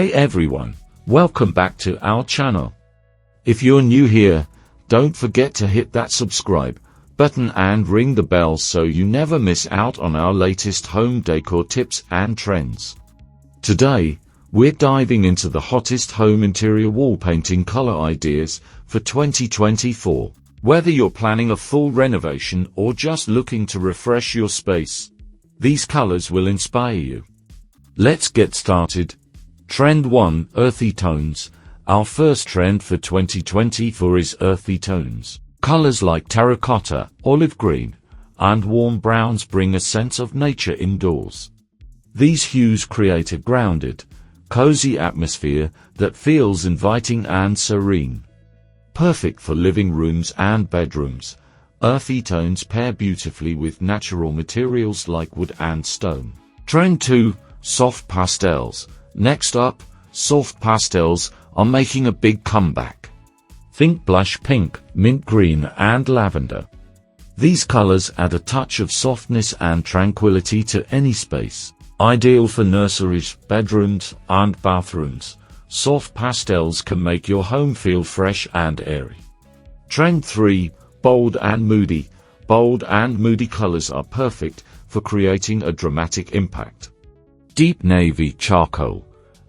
Hey everyone, welcome back to our channel. If you're new here, don't forget to hit that subscribe button and ring the bell so you never miss out on our latest home decor tips and trends. Today, we're diving into the hottest home interior wall painting color ideas for 2024. Whether you're planning a full renovation or just looking to refresh your space, these colors will inspire you. Let's get started. Trend 1: Earthy Tones. Our first trend for 2024 is earthy tones. Colors like terracotta, olive green, and warm browns bring a sense of nature indoors. These hues create a grounded, cozy atmosphere that feels inviting and serene. Perfect for living rooms and bedrooms, earthy tones pair beautifully with natural materials like wood and stone. Trend 2: Soft Pastels. Next up, soft pastels are making a big comeback. Think blush pink, mint green, and lavender. These colors add a touch of softness and tranquility to any space. Ideal for nurseries, bedrooms, and bathrooms, soft pastels can make your home feel fresh and airy. Trend 3: Bold and Moody. Bold and moody colors are perfect for creating a dramatic impact. Deep navy, charcoal,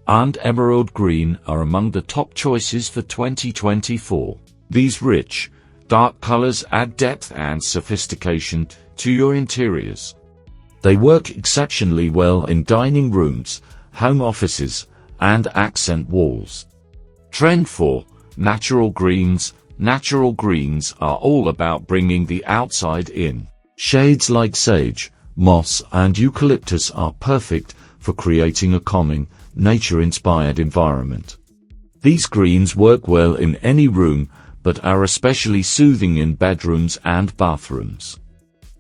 and emerald green are among the top choices for 2024. These rich, dark colors add depth and sophistication to your interiors. They work exceptionally well in dining rooms, home offices, and accent walls. Trend 4: Natural Greens. Natural greens are all about bringing the outside in. Shades like sage, moss, and eucalyptus are perfect for creating a calming, nature-inspired environment. These greens work well in any room, but are especially soothing in bedrooms and bathrooms.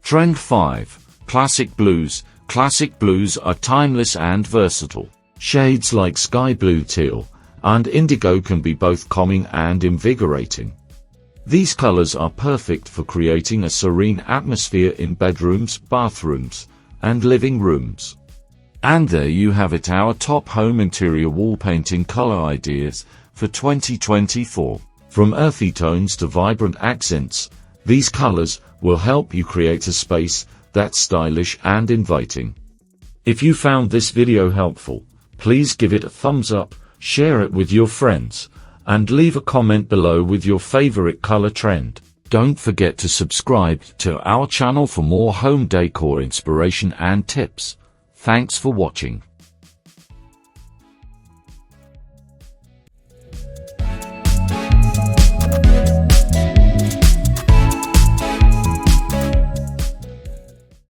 Trend 5: Classic Blues. Classic blues are timeless and versatile. Shades like sky blue, teal, and indigo can be both calming and invigorating. These colors are perfect for creating a serene atmosphere in bedrooms, bathrooms, and living rooms. And there you have it, our top home interior wall painting color ideas for 2024. From earthy tones to vibrant accents, these colors will help you create a space that's stylish and inviting. If you found this video helpful, please give it a thumbs up, share it with your friends, and leave a comment below with your favorite color trend. Don't forget to subscribe to our channel for more home decor inspiration and tips. Thanks for watching.